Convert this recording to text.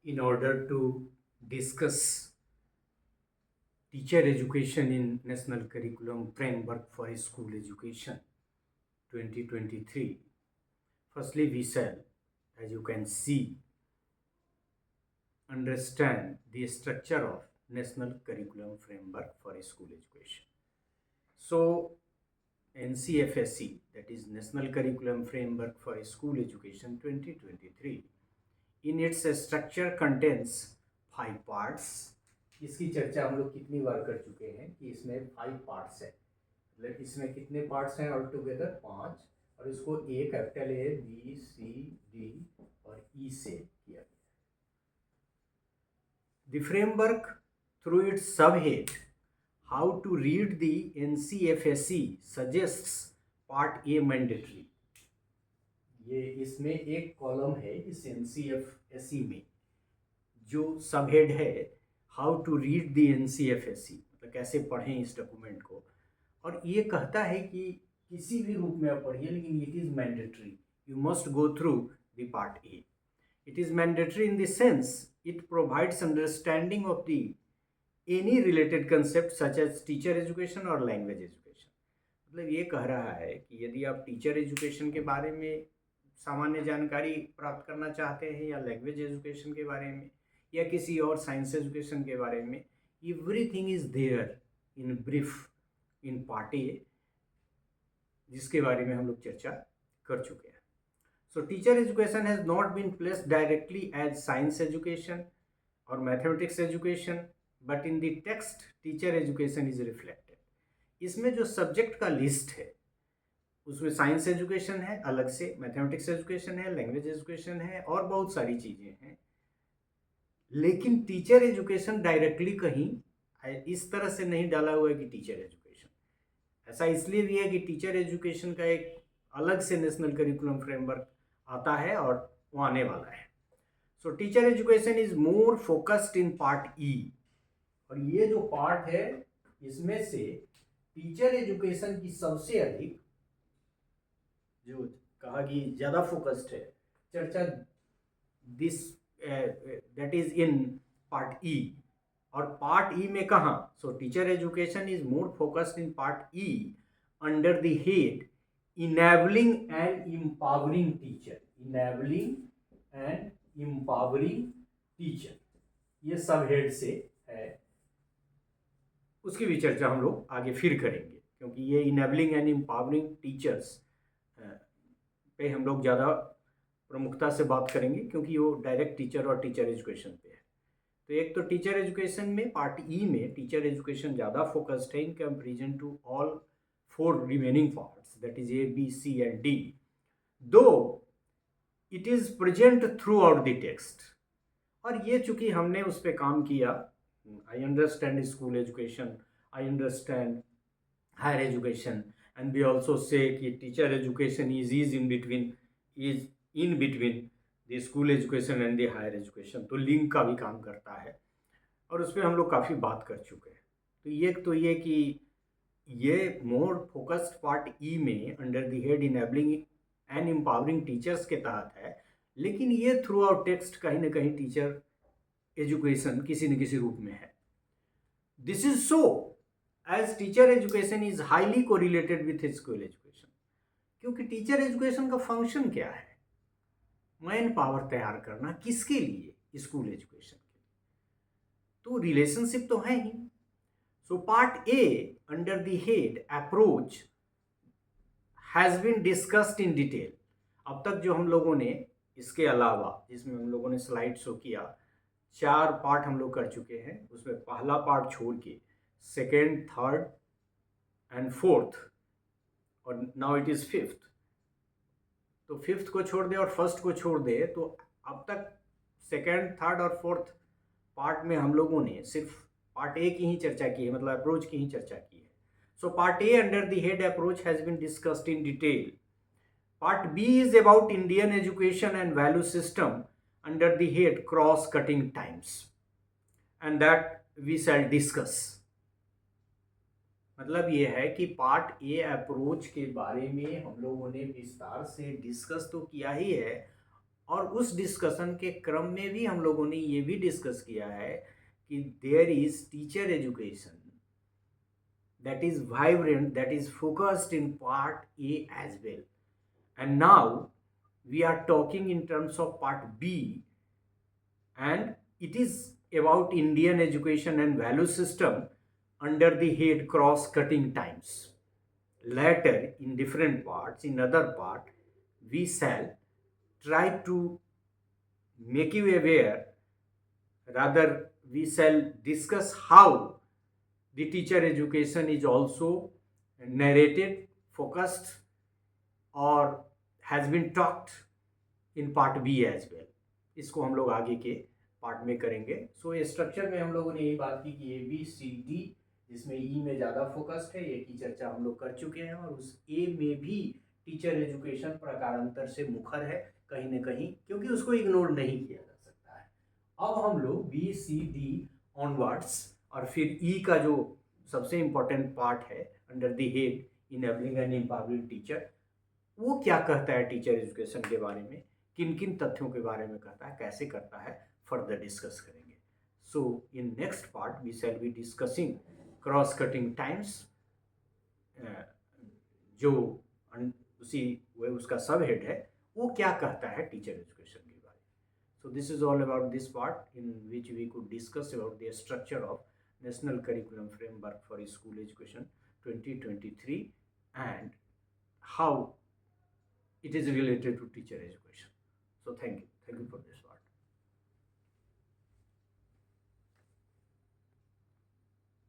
in order to discuss teacher education in National Curriculum Framework for School Education 2023. Firstly, we shall, as you can see, understand the structure of National Curriculum Framework for School Education. So, NCFSE, that is National Curriculum Framework for School Education 2023, in its structure contains 5 parts. इसकी चर्चा हम लोग कितनी बार कर चुके हैं कि इसमें 5 पार्ट्स है, मतलब इसमें कितने पार्ट्स हैं ऑल टुगेदर 5, और इसको A capital A B C D और ई से किया गया। The framework through its subhead how to read the NCFSE suggests part A mandatory. ये इसमें एक कॉलम है इस एनसीएफएसई में, जो सबहेड है हाउ टू रीड द एनसीएफएसई, मतलब कैसे पढ़ें इस डॉक्यूमेंट को। और ये कहता है कि किसी भी रूप में आप पढ़िए, लेकिन it is mandatory, you must go through the part A. It is mandatory in the sense it provides understanding of the any related concept such as teacher education और लैंग्वेज एजुकेशन। मतलब ये कह रहा है कि यदि आप टीचर एजुकेशन के बारे में सामान्य जानकारी प्राप्त करना चाहते हैं, या लैंग्वेज एजुकेशन के बारे में, या किसी और साइंस एजुकेशन के बारे में, everything is there in brief in part A, जिसके बारे में हम लोग चर्चा कर चुके हैं। So teacher education has not been placed directly as science education और mathematics education, but in the text teacher education is reflected. इसमें जो सब्जेक्ट का लिस्ट है उसमें साइंस एजुकेशन है अलग से, मैथमेटिक्स एजुकेशन है, लैंग्वेज एजुकेशन है और बहुत सारी चीज़ें हैं, लेकिन टीचर एजुकेशन डायरेक्टली कहीं इस तरह से नहीं डाला हुआ है कि टीचर एजुकेशन। ऐसा इसलिए भी है कि टीचर एजुकेशन का एक अलग से नेशनल करिकुलम फ्रेमवर्क आता है और वो आने वाला है। So teacher education is more focused in part E, और ये जो पार्ट है इसमें से टीचर एजुकेशन की सबसे अधिक जो कहा कि ज़्यादा फोकस्ड है चर्चा, this that is in part E. और पार्ट ई में कहाँ? So teacher education is more focused in part E under the head enabling and empowering teacher. Enabling and empowering teacher, ये सब हेड से है, उसकी भी चर्चा हम लोग आगे फिर करेंगे, क्योंकि ये इनेबलिंग एंड एम्पावरिंग टीचर्स पे हम लोग ज़्यादा प्रमुखता से बात करेंगे, क्योंकि वो डायरेक्ट टीचर और टीचर एजुकेशन पे है। तो एक तो टीचर एजुकेशन में पार्ट ई में टीचर एजुकेशन ज़्यादा फोकस्ड है in comparison to all 4 remaining parts, that is A B C and D, though it is present throughout the text. और ये चूँकि हमने उस पर काम किया, I understand school education, I understand higher education, and we also say कि teacher education is in between the school education and the higher education, तो लिंक का भी काम करता है, और उस पर हम लोग काफ़ी बात कर चुके हैं। तो ये कि ये मोर फोकस्ड पार्ट ई में under the head enabling and empowering teachers के तहत है, लेकिन ये थ्रू आउट टेक्स्ट कहीं ना कहीं टीचर एजुकेशन किसी न किसी रूप में है। This is so as teacher education is highly correlated with school education, क्योंकि टीचर एजुकेशन का फंक्शन क्या है? मैन पावर तैयार करना, किसके लिए? स्कूल एजुकेशन के लिए। तो रिलेशनशिप तो है ही। So part A under the head approach has been discussed in detail. अब तक जो हम लोगों ने इसके अलावा, जिसमें हम लोगों ने स्लाइड शो किया, 4 पार्ट हम लोग कर चुके हैं, उसमें पहला पार्ट छोड़ के सेकेंड, थर्ड एंड फोर्थ, और नाउ इट इज़ फिफ्थ। तो फिफ्थ को छोड़ दे और फर्स्ट को छोड़ दे, तो अब तक सेकेंड, थर्ड और फोर्थ पार्ट में हम लोगों ने सिर्फ पार्ट ए की ही चर्चा की है, मतलब अप्रोच की ही चर्चा की है। So part A under the head approach has been discussed in detail. Part B is about Indian education and value system under the head cross cutting times, and that we shall discuss. मतलब ये है कि part A approach के बारे में हम लोगों ने विस्तार से डिस्कस तो किया ही है, और उस डिस्कशन के क्रम में भी हम लोगों ने ये भी डिस्कस किया है कि there is teacher education that is vibrant, that is focused in part A as well. And now we are talking in terms of part B, and it is about Indian education and value system under the head cross cutting times. Later, in different parts, in other part, we shall try to make you aware, rather, we shall discuss how the teacher education is also narrated, focused, or has been talked in part B as well. इसको हम लोग आगे के part में करेंगे. So structure में हम लोगों ने यही बात की कि ए बी सी डी, जिसमें ई में ज़्यादा फोकस्ड है, ये की चर्चा हम लोग कर चुके हैं, और उस ए में भी टीचर एजुकेशन प्रकारांतर से मुखर है कहीं ना कहीं, क्योंकि उसको इग्नोर नहीं किया जा सकता है. अब हम लोग बी सी डी ऑनवर्ड्स, और फिर ई का जो सबसे इम्पोर्टेंट पार्ट है under the head enabling and empowering teacher, वो क्या कहता है टीचर एजुकेशन के बारे में, किन किन तथ्यों के बारे में कहता है, कैसे करता है, फर्दर डिस्कस करेंगे. So in next part we shall be discussing cross cutting themes, जो उसी उसका सब हेड है, वो क्या कहता है टीचर एजुकेशन के बारे में. So this is all about this part in which we could discuss about the structure of national curriculum framework for school education 2023 and how it is related to teacher education. So thank you for this.